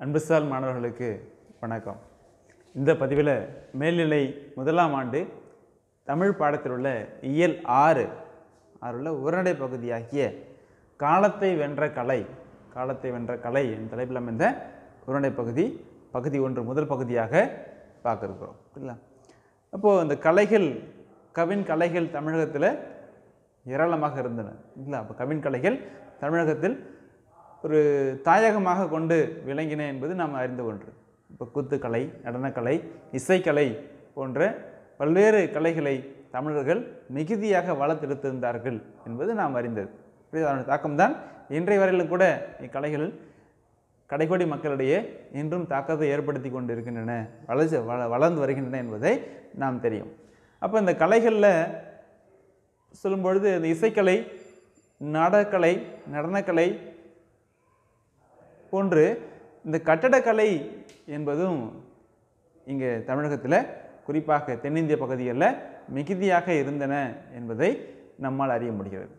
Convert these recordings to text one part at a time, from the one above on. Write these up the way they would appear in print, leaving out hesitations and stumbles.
அன்புசால் மாணவர்களுக்கு வணக்கம். இந்த பதிவில் மேல்நிலை முதலாம் ஆண்டு தமிழ் பாடத்தில் உள்ள இயல் 6 உள்ள உரைநடை பகுதியாகிய காலத்தை வென்ற கலை என்ற தலைப்பில் அமைந்த உரைநடை பகுதி 1 முதல் பகுதியாக பார்க்க இருக்கிறோம். இல்லை, அப்போது இந்த கவின் கலைகள் தமிழகத்தில் ஏராளமாக இருந்தன. இல்லை, அப்போ கவின் கலைகள் தமிழகத்தில் ஒரு தாயகமாக கொண்டு விளங்கின என்பது நாம் அறிந்த ஒன்று. இப்போ கூத்துக்கலை, நடனக்கலை, இசைக்கலை போன்ற பல்வேறு கலைகளை தமிழர்கள் மிகுதியாக வளர்த்தெடுத்திருந்தார்கள் என்பது நாம் அறிந்தது. அதனுடைய தாக்கம்தான் இன்றைய வரையிலும் கூட இக்கலைகள் கடைக்கோடி மக்களிடையே இன்றும் தாக்கத்தை ஏற்படுத்தி கொண்டு இருக்கின்றன, வளர்ந்து வருகின்றன என்பதை நாம் தெரியும். அப்போ இந்த கலைகளில் சொல்லும்பொழுது இந்த இசைக்கலை, நாடகக்கலை, நடனக்கலை போன்று இந்த கட்டடக்கலை என்பதும் இங்கே தமிழகத்தில் குறிப்பாக தென்னிந்திய பகுதிகளில் மிகுதியாக இருந்தன என்பதை நம்மால் அறிய முடிகிறது.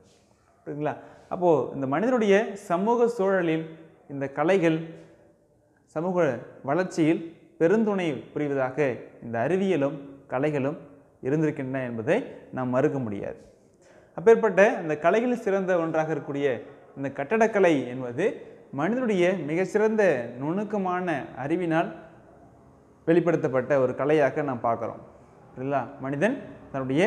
புரியுதுங்களா? அப்போது இந்த மனிதனுடைய சமூக சூழலில் இந்த கலைகள் சமூக வளர்ச்சியில் பெருந்துணை புரிவதாக இந்த அறிவியலும் கலைகளும் இருந்திருக்கின்றன என்பதை நாம் மறுக்க முடியாது. அப்பேற்பட்ட இந்த கலைகளில் சிறந்த ஒன்றாக இருக்கக்கூடிய இந்த கட்டடக்கலை என்பது மனிதனுடைய மிகச்சிறந்த நுணுக்கமான அறிவினால் வெளிப்படுத்தப்பட்ட ஒரு கலையாக நாம் பார்க்குறோம். இல்லைங்களா? மனிதன் தன்னுடைய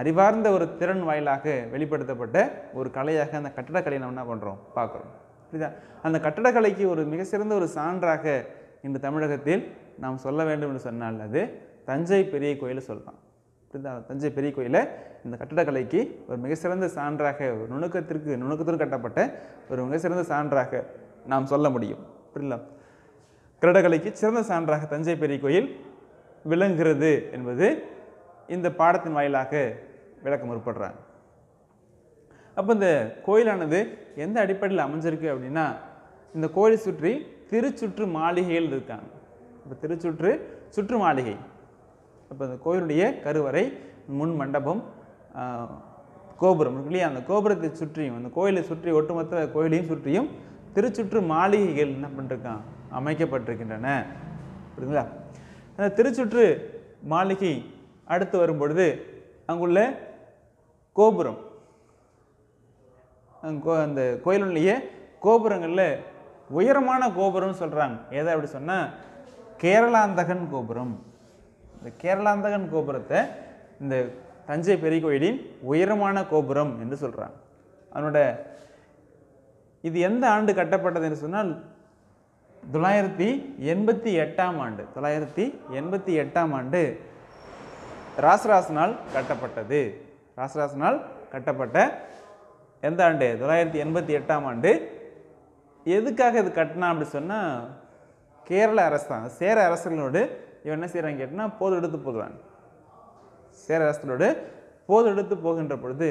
அறிவார்ந்த ஒரு திறன் வாயிலாக வெளிப்படுத்தப்பட்ட ஒரு கலையாக அந்த கட்டடக்கலையை நம்ம என்ன பண்ணுறோம், பார்க்குறோம். புரியுதா? அந்த கட்டடக்கலைக்கு ஒரு மிக சிறந்த ஒரு சான்றாக இன்று தமிழகத்தில் நாம் சொல்ல வேண்டும் என்று சொன்னால் அது தஞ்சை பெரிய கோயிலை சொல்லலாம். புரியுதா? தஞ்சை பெரிய கோயிலை இந்த கட்டடக்கலைக்கு ஒரு மிக சிறந்த சான்றாக, ஒரு நுணுக்கத்திற்கு கட்டப்பட்ட ஒரு மிக சிறந்த சான்றாக நாம் சொல்ல முடியும். புரியல? கட்டடக்கலைக்கு சிறந்த சான்றாக தஞ்சை பெரிய கோயில் விளங்குகிறது என்பது இந்த பாடத்தின் வாயிலாக விளக்க முற்படுறாங்க. அப்போ இந்த கோயிலானது எந்த அடிப்படையில் அமைஞ்சிருக்கு அப்படின்னா, இந்த கோயிலை சுற்றி திருச்சுற்று மாளிகைகள் இருக்காங்க. இப்போ சுற்று மாளிகை. அப்போ இந்த கோயிலுடைய கருவறை, முன் மண்டபம், கோபுரம் இருக்கு இல்லையா? அந்த கோபுரத்தை சுற்றியும், அந்த கோயிலை சுற்றி ஒட்டுமொத்த கோயிலையும் சுற்றியும் திருச்சுற்று மாளிகைகள் என்ன பண்ணிருக்கான், அமைக்கப்பட்டிருக்கின்றன. புரியுதுங்களா? அந்த திருச்சுற்று மாளிகை அடுத்து வரும்பொழுது அங்குள்ள கோபுரம், அந்த கோயிலுடைய கோபுரங்களில் உயரமான கோபுரம்னு சொல்கிறாங்க. எதை அப்படி சொன்னால் கேரளாந்தகன் கோபுரம். இந்த கேரளாந்தகன் கோபுரத்தை இந்த தஞ்சை பெரிய கோயிலின் உயரமான கோபுரம் என்று சொல்கிறாங்க. அதனோட இது எந்த ஆண்டு கட்டப்பட்டது என்று சொன்னால் 988ஆம் ஆண்டு. 988ஆம் ஆண்டு ராசராசனால் கட்டப்பட்டது. ராசராசனால் கட்டப்பட்ட எந்த ஆண்டு? 988ஆம் ஆண்டு. எதுக்காக இது கட்டினா அப்படி சொன்னால், கேரள அரசாங்க சேர அரசர்களோடு இவன் என்ன செய்கிறாங்க கேட்டினா போது எடுத்து போடுவாங்க. சேர அரசரோடு போது எடுத்து போகின்ற பொழுது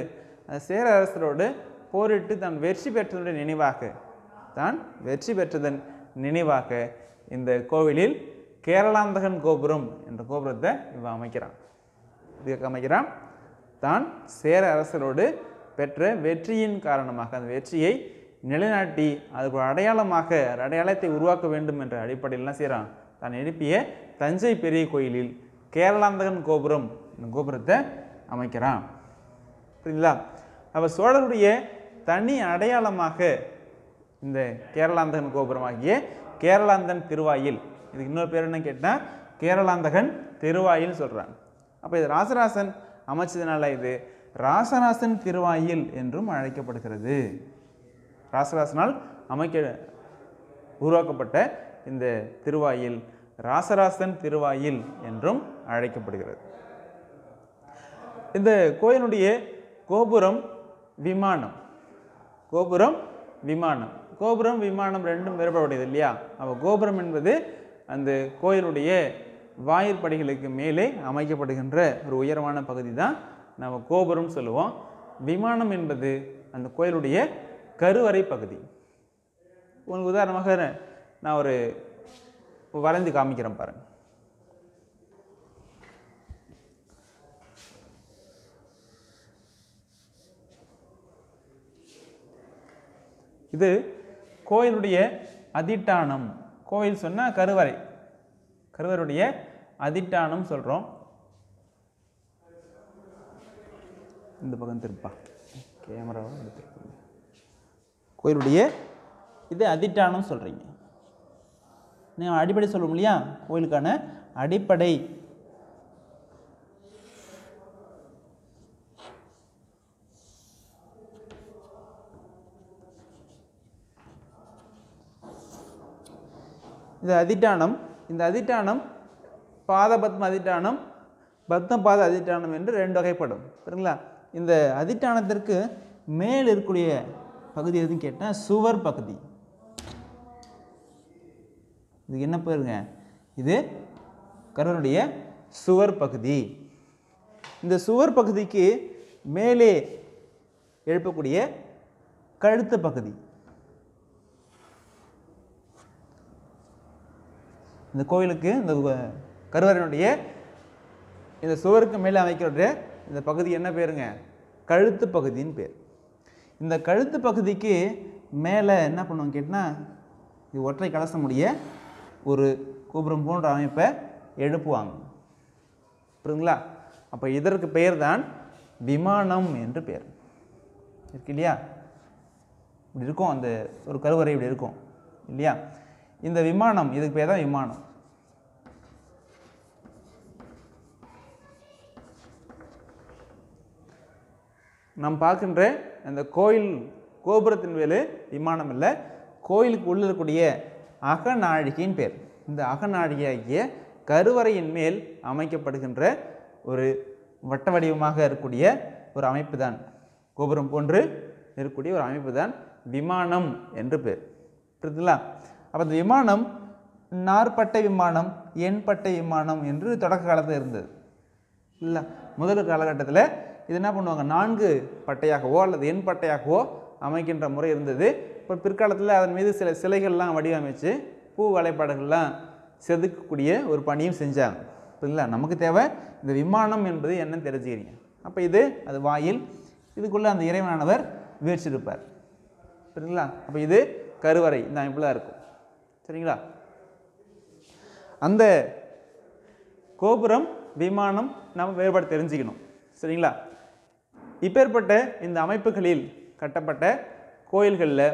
அந்த சேர அரசரோடு போரிட்டு தான் வெற்றி பெற்றதன் நினைவாக இந்த கோவிலில் கேரளாந்தகன் கோபுரம் என்ற கோபுரத்தை இவன் அமைக்கிறான். இதுக்கு அமைக்கிறான் தான் சேர அரசரோடு பெற்ற வெற்றியின் காரணமாக அந்த வெற்றியை நிலைநாட்டி அதுக்கு ஒரு அடையாளத்தை உருவாக்க வேண்டும் என்ற அடிப்படையில் என்ன செய்கிறான், தான் எழுப்பிய தஞ்சை பெரிய கோயிலில் கேரளாந்தகன் கோபுரம் இந்த கோபுரத்தை அமைக்கிறான். புரியுங்களா? அவர் சோழருடைய தனி அடையாளமாக இந்த கேரளாந்தகன் கோபுரமாகிய கேரளாந்தன் திருவாயில், இதுக்கு இன்னொரு பேர் என்ன கேட்டால் கேரளாந்தகன் திருவாயில் சொல்கிறாங்க. அப்போ இது ராசராசன் அமைச்சதுனால இது ராசராசன் திருவாயில் என்றும் அழைக்கப்படுகிறது. ராசராசனால் உருவாக்கப்பட்ட இந்த திருவாயில் ராசராசன் திருவாயில் என்றும் அழைக்கப்படுகிறது. இந்த கோயிலுடைய கோபுரம் விமானம் ரெண்டும் வேறுபடுவது இல்லையா? அப்போ கோபுரம் என்பது அந்த கோயிலுடைய வாயிற்படிகளுக்கு மேலே அமைக்கப்படுகின்ற ஒரு உயரமான பகுதி தான் நம்ம கோபுரம் சொல்லுவோம். விமானம் என்பது அந்த கோயிலுடைய கருவறை பகுதி. உங்களுக்கு உதாரணமாக நான் ஒரு வரைந்து காமிக்கிறேன் பாருங்க. இது கோயிலுடைய அதிட்டானம், கோயில் சொன்னால் கருவறை, கருவறையுடைய அதிட்டானம் சொல்கிறோம். இந்த பக்கம் திருப்பா, கேமராவை எடுத்து. கோயிலுடைய இது அதிட்டானம் சொல்கிறீங்க. நீங்கள் அடிப்படை சொல்லுவோம் இல்லையா, கோயிலுக்கான அடிப்படை. இது அதிட்டானம். இந்த அதிட்டானம் பாதபத்ம அதிட்டானம், பத்மபாத அதிட்டானம் என்று 2 வகைப்படும். சரிங்களா? இந்த அதிட்டானத்திற்கு மேல் இருக்கக்கூடிய பகுதி எதுன்னு கேட்டால் சுவர் பகுதி. இது என்ன பேருங்க? இது கருவறையுடைய சுவர் பகுதி. இந்த சுவர் பகுதிக்கு மேலே எழுப்பக்கூடிய கழுத்து பகுதி. இந்த கோயிலுக்கு இந்த கருவறையினுடைய இந்த சுவருக்கு மேலே அமைக்கிற இந்த பகுதி என்ன பேருங்க? கழுத்து பகுதின்னு பேர். இந்த கழுத்து பகுதிக்கு மேலே என்ன பண்ணுவோம் கேட்டால் இது ஒற்றை கலசமுடைய ஒரு கோபுரம் போன்ற அமைப்பை எழுப்புவாங்க. புரியுதுங்களா? அப்போ இதற்கு பெயர் தான் விமானம் என்று பெயர். இருக்கு இல்லையா? இப்படி இருக்கும், அந்த ஒரு கருவறை இப்படி இருக்கும் இல்லையா? இந்த விமானம், இதுக்கு பேர் தான் விமானம். நாம் பார்க்கின்ற அந்த கோயில் கோபுரத்தின் மேலே விமானம் இல்லை, கோயிலுக்கு உள்ள இருக்கக்கூடிய அகநாழிகையின் பேர். இந்த அகநாழிகையாகிய கருவறையின் மேல் அமைக்கப்படுகின்ற ஒரு வட்ட வடிவமாக இருக்கக்கூடிய ஒரு அமைப்பு தான், கோபுரம் போன்று இருக்கக்கூடிய ஒரு அமைப்பு தான் விமானம் என்று பேர். புரியுதுங்களா? அப்போ இந்த விமானம் நாற்பட்டை விமானம், எண்பட்டை விமானம் என்று தொடக்க காலத்தில் இருந்தது இல்லை. முதல் காலகட்டத்தில் இது என்ன பண்ணுவாங்க, 4 பட்டையாகவோ அல்லது எண் பட்டையாகவோ அமைக்கின்ற முறை இருந்தது. இப்போ பிற்காலத்தில் அதன் மீது சில சிலைகள்லாம் வடிவமைச்சு பூ வேலைப்பாடுகள்லாம் செதுக்கக்கூடிய ஒரு பணியும் செஞ்சாங்க. புரியுதுங்களா? நமக்கு தேவை இந்த விமானம் என்பது என்னன்னு தெரிஞ்சுக்கிறீங்க. அப்போ இது அது வாயில், இதுக்குள்ளே அந்த இறைவனானவர் வீழ்ச்சிருப்பார். புரியுதுங்களா? அப்போ இது கருவறை இந்த அமைப்பில் தான் இருக்கும். சரிங்களா? அந்த கோபுரம் விமானம் நம்ம வேறுபாடு தெரிஞ்சுக்கணும். சரிங்களா? இப்பேற்பட்ட இந்த அமைப்புகளில் கட்டப்பட்ட கோயில்களில்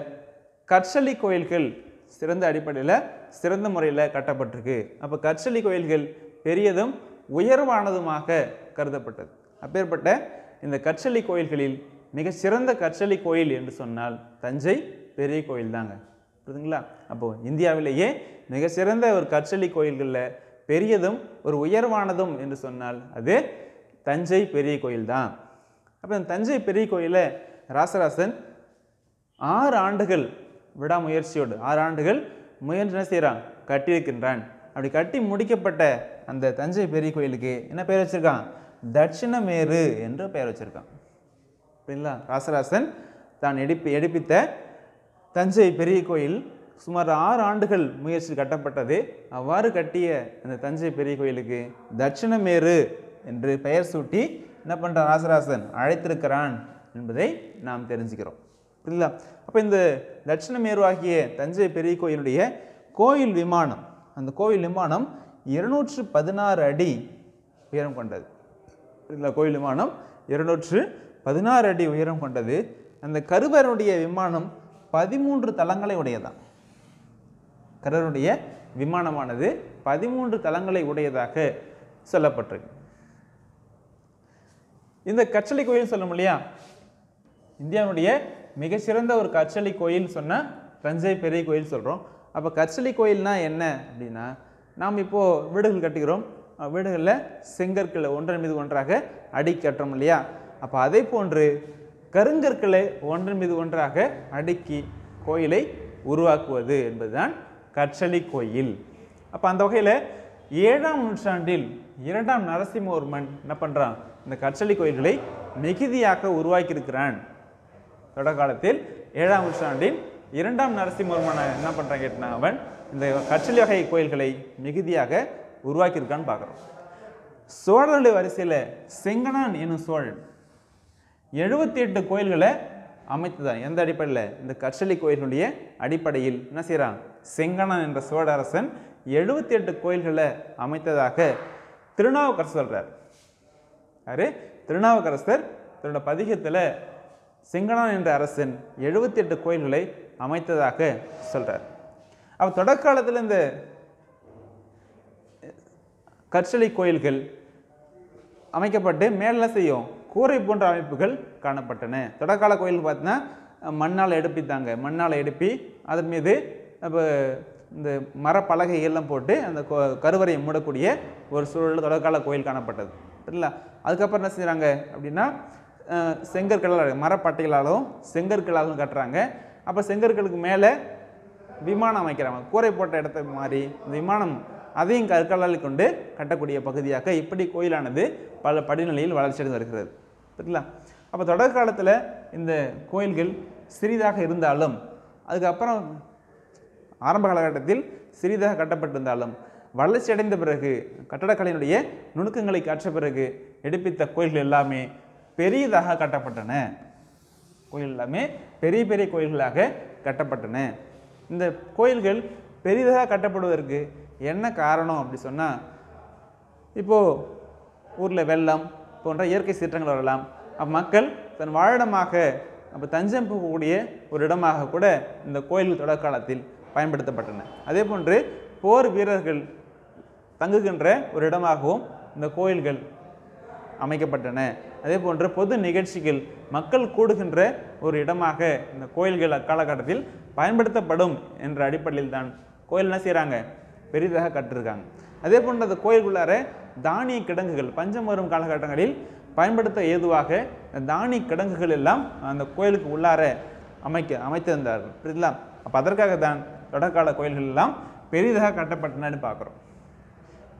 கற்சலி கோயில்கள் சிறந்த அடிப்படையில் சிறந்த முறையில் கட்டப்பட்டிருக்கு. அப்போ கற்சலி கோயில்கள் பெரியதும் உயர்வானதுமாக கருதப்பட்டது. அப்பேற்பட்ட இந்த கற்சலி கோயில்களில் மிக சிறந்த கற்சலி கோயில் என்று சொன்னால் தஞ்சை பெரிய கோயில் தாங்க. புரியுதுங்களா? அப்போது இந்தியாவிலேயே மிக சிறந்த ஒரு கற்சலி கோயில்களில் பெரியதும் ஒரு உயர்வானதும் என்று சொன்னால் அது தஞ்சை பெரிய கோயில் தான். அப்போ இந்த தஞ்சை பெரிய கோயிலை ராசராசன் 6 ஆண்டுகள் விடாமுயற்சியோடு 6 ஆண்டுகள் முயன்று செய்கிறான், கட்டியிருக்கின்றான். அப்படி கட்டி முடிக்கப்பட்ட அந்த தஞ்சை பெரிய கோயிலுக்கு என்ன பெயர் வச்சிருக்கான்? தட்சிணமேரு என்று பெயர் வச்சிருக்கான். சரிங்களா? ராசராசன் தான் எடுப்பித்த தஞ்சை பெரிய கோயில் சுமார் 6 ஆண்டுகள் முயற்சி கட்டப்பட்டது. அவ்வாறு கட்டிய அந்த தஞ்சை பெரிய கோயிலுக்கு தட்சிணமேரு என்று பெயர் சூட்டி என்ன பண்ணுறான் ராசராசன் அழைத்திருக்கிறான் என்பதை நாம் தெரிஞ்சுக்கிறோம். புரியுதுங்களா? அப்போ இந்த தட்சிணமேரு ஆகிய தஞ்சை பெரிய கோயிலுடைய கோயில் விமானம், அந்த கோயில் விமானம் 216 அடி உயரம் கொண்டது. புரியுதுங்களா? கோயில் விமானம் 216 அடி உயரம் கொண்டது. அந்த கருவறையுடைய விமானம் 13 தளங்களை உடையதான். கருவறையுடைய விமானமானது 13 தளங்களை உடையதாக சொல்லப்பட்டிருக்கு. இந்த கற்சலி கோயில் சொல்லும் இல்லையா, இந்தியாவுடைய மிகச்சிறந்த ஒரு கற்சலி கோயில் சொன்னால் தஞ்சை பெரிய கோயில் சொல்கிறோம். அப்போ கற்சலி கோயில்னா என்ன அப்படின்னா, நாம் இப்போது வீடுகள் கட்டுகிறோம், வீடுகளில் செங்கற்களை ஒன்றன் மீது ஒன்றாக அடி கட்டுறோம் இல்லையா. அப்போ அதை போன்று கருங்கற்களை ஒன்றன் மீது ஒன்றாக அடுக்கி கோயிலை உருவாக்குவது என்பதுதான் கற்சலி கோயில். அப்போ அந்த வகையில் 7ஆம் நூற்றாண்டில் 2ஆம் நரசிம்மவர்மன் என்ன பண்ணுறான், இந்த கற்சலி கோயில்களை மிகுதியாக உருவாக்கியிருக்கிறான். தொடக்க காலத்தில் 7ஆம் நூற்றாண்டில் 2ஆம் நரசிம்மவர்மன் என்ன பண்ணுறான் கேட்டால் அவன் இந்த கற்சலி வகை கோயில்களை மிகுதியாக உருவாக்கியிருக்கான்னு பார்க்குறோம். சோழர்களுடைய வரிசையில் செங்கணான் என்னும் சோழன் 78 கோயில்களை அமைத்துதான். எந்த அடிப்படையில்? இந்த கற்சலி கோயில்களுடைய அடிப்படையில் என்ன செய்கிறான், செங்கணன் என்ற சோழ அரசன் 78 கோயில்களை அமைத்ததாக திருநாவுக்கரசர் சொல்றார். யாரு? திருநாவுக்கரசர் தன்னோட பதிகத்தில் செங்கணன் என்ற அரசன் 78 கோயில்களை அமைத்ததாக சொல்றார். அப்போ தொடக்க காலத்தில் இந்த கற்சலை கோயில்கள் அமைக்கப்பட்டு மேலே செய்யும் கூரை போன்ற அமைப்புகள் காணப்பட்டன. தொடக்கால கோயில் பார்த்தீங்கன்னா மண்ணால் எடுப்பித்தாங்க. மண்ணால் எடுப்பி அதன் மீது இப்போ இந்த மரப்பலகைகள்லாம் போட்டு அந்த கருவறையை மூடக்கூடிய ஒரு சூழல் தொடக்கால கோயில் காணப்பட்டது. சரிங்களா? அதுக்கப்புறம் என்ன செய்கிறாங்க அப்படின்னா செங்கற்களால் மரப்பட்டைகளாலும் செங்கற்களாலும் கட்டுறாங்க. அப்போ செங்கற்களுக்கு மேலே விமானம் அமைக்கிறாங்க. கூரை போட்ட இடத்த மாதிரி இந்த விமானம் அதையும் கற்களால் கொண்டு கட்டக்கூடிய பகுதியாக இப்படி கோயிலானது பல படிநிலையில் வளர்ச்சியடைந்து வருகிறது. சரிங்களா? அப்போ தொடக்க காலத்தில் இந்த கோயில்கள் சிறிதாக இருந்தாலும் அதுக்கப்புறம் ஆரம்ப காலகட்டத்தில் சிறிதாக கட்டப்பட்டிருந்தாலும் வளர்ச்சி அடைந்த பிறகு கட்டடக்கலையினுடைய நுணுக்கங்களை காற்ற பிறகு எடுப்பித்த கோயில்கள் எல்லாமே பெரியதாக கட்டப்பட்டன. கோயில் எல்லாமே பெரிய பெரிய கோயில்களாக கட்டப்பட்டன. இந்த கோயில்கள் பெரிதாக கட்டப்படுவதற்கு என்ன காரணம் அப்படி சொன்னால், இப்போது ஊரில் வெள்ளம் போன்ற இயற்கை சீற்றங்கள் வரலாம். மக்கள் தன் வாழிடமாக அப்போ தஞ்சம் போகக்கூடிய ஒரு இடமாக கூட இந்த கோயில்கள் தொடக்க காலத்தில் பயன்படுத்தப்பட்டன. அதே போன்று போர் வீரர்கள் தங்குகின்ற ஒரு இடமாகவும் இந்த கோயில்கள் அமைக்கப்பட்டன. அதே போன்று பொது நிகழ்ச்சிகள் மக்கள் கூடுகின்ற ஒரு இடமாக இந்த கோயில்கள் அக்காலகட்டத்தில் பயன்படுத்தப்படும் என்ற அடிப்படையில் தான் கோயில் என்ன செய்கிறாங்க, பெரிதாக கட்டிருக்காங்க. அதே போன்று அந்த கோயிலுக்குள்ளார தானிய கிடங்குகள் பஞ்சம் வரும் காலகட்டங்களில் பயன்படுத்த ஏதுவாக தானிய கிடங்குகள் எல்லாம் அந்த கோயிலுக்கு உள்ளார அமைத்திருந்தார்கள். புரியுதுங்களா? அப்போ அதற்காக தான் தொடக்கால கோயில்கள் எல்லாம் பெரிதாக கட்டப்பட்டனன்னு பார்க்குறோம்.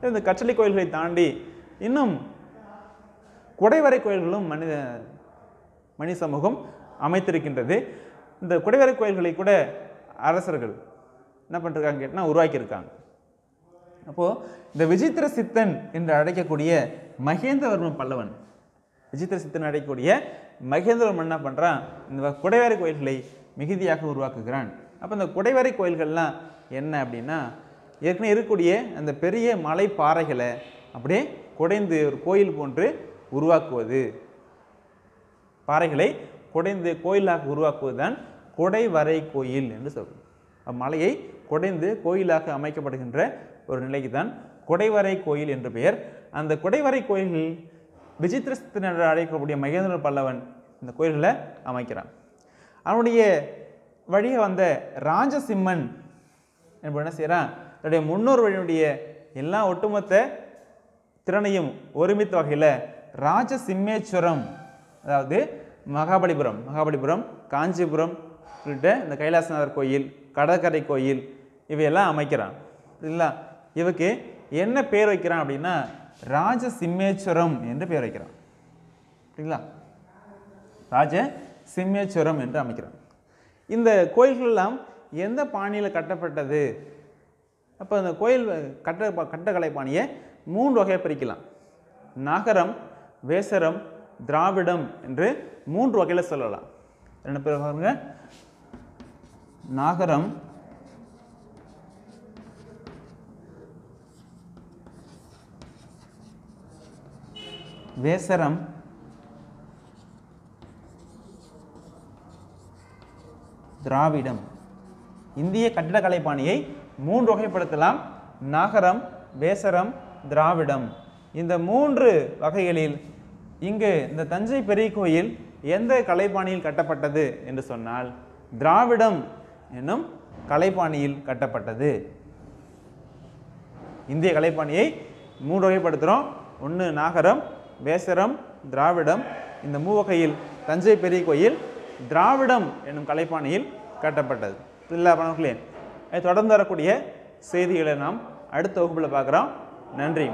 இந்த கற்றளை கோயில்களை தாண்டி இன்னும் குடைவரை கோயில்களும் மனித சமூகம் அமைத்திருக்கின்றது. இந்த குடைவரை கோயில்களை கூட அரசர்கள் என்ன பண்ணிருக்காங்க கேட்டால் உருவாக்கியிருக்காங்க. அப்போது இந்த விசித்திர சித்தன் என்று அழைக்கக்கூடிய மகேந்திரவர்மன் பல்லவன், விசித்திர சித்தன் அழைக்கக்கூடிய மகேந்திரவர்மன் என்ன பண்ணுறான், இந்த குடைவரை கோயில்களை மிகுதியாக உருவாக்குகிறான். அப்போ இந்த குடைவரை கோயில்கள்லாம் என்ன அப்படின்னா, ஏற்கனவே இருக்கக்கூடிய அந்த பெரிய மலை பாறைகளை அப்படியே குடைந்து ஒரு கோயில் போன்று உருவாக்குவது, பாறைகளை குடைந்து கோயிலாக உருவாக்குவது தான் குடைவரை கோயில் என்று சொல்றோம். மலையை குடைந்து கோயிலாக அமைக்கப்படுகின்ற ஒரு நிலைக்கு தான் குடைவரை கோயில் என்று பெயர். அந்த குடைவரை கோயில்கள் விசித்திர சித்தன் என்று அழைக்கக்கூடிய மகேந்திர பல்லவன் இந்த கோயில்களை அமைக்கிறான். அவனுடைய வழியை வந்த ராஜசிம்மன் என்பது என்ன செய்கிறான், தன்னுடைய முன்னோர் வழியினுடைய எல்லா ஒட்டுமொத்த திறனையும் ஒருமித்த வகையில் ராஜசிம்மேஸ்வரம், அதாவது மகாபலிபுரம், காஞ்சிபுரம் உள்ளிட்ட இந்த கைலாசநாதர் கோயில், கடற்கரை கோயில் இவையெல்லாம் அமைக்கிறான். இல்லைங்களா? இவக்கு என்ன பேர் வைக்கிறான் அப்படின்னா ராஜசிம்மேஸ்வரம் என்று பேர் வைக்கிறான். சரிங்களா? ராஜசிம்மேஸ்வரம் என்று அமைக்கிறான். இந்த கோயில்கள் எல்லாம் எந்த பாணியில் கட்டப்பட்டது? அப்போ அந்த கோயில் கட்டக்கலை பாணியை 3 வகையை பிரிக்கலாம். நாகரம், வேசரம், திராவிடம் என்று 3 வகையில் சொல்லலாம். என்ன பேர் பாருங்க, நாகரம், வேசரம், திராவிடம். இந்திய கட்டிடக்கலை பாணியை 3 வகைப்படுத்தலாம். நாகரம், வேசரம், திராவிடம். இந்த 3 வகைகளில் இங்கு இந்த தஞ்சை பெரிய கோயில் எந்த கலைப்பாணியில் கட்டப்பட்டது என்று சொன்னால் திராவிடம் என்னும் கலைப்பாணியில் கட்டப்பட்டது. இந்திய கலைப்பாணியை 3 வகைப்படுத்துகிறோம். 1 நாகரம், வேசரம், திராவிடம். இந்த 3 வகையில் தஞ்சை பெரிய கோயில் திராவிடம் என்னும் கலைப்பாணியில் கட்டப்பட்டது. இல்லை பண்ணங்களே, தொடர்ந்து வரக்கூடிய செய்திகளை நாம் அடுத்த வகுப்பில் பார்க்குறோம். நன்றி.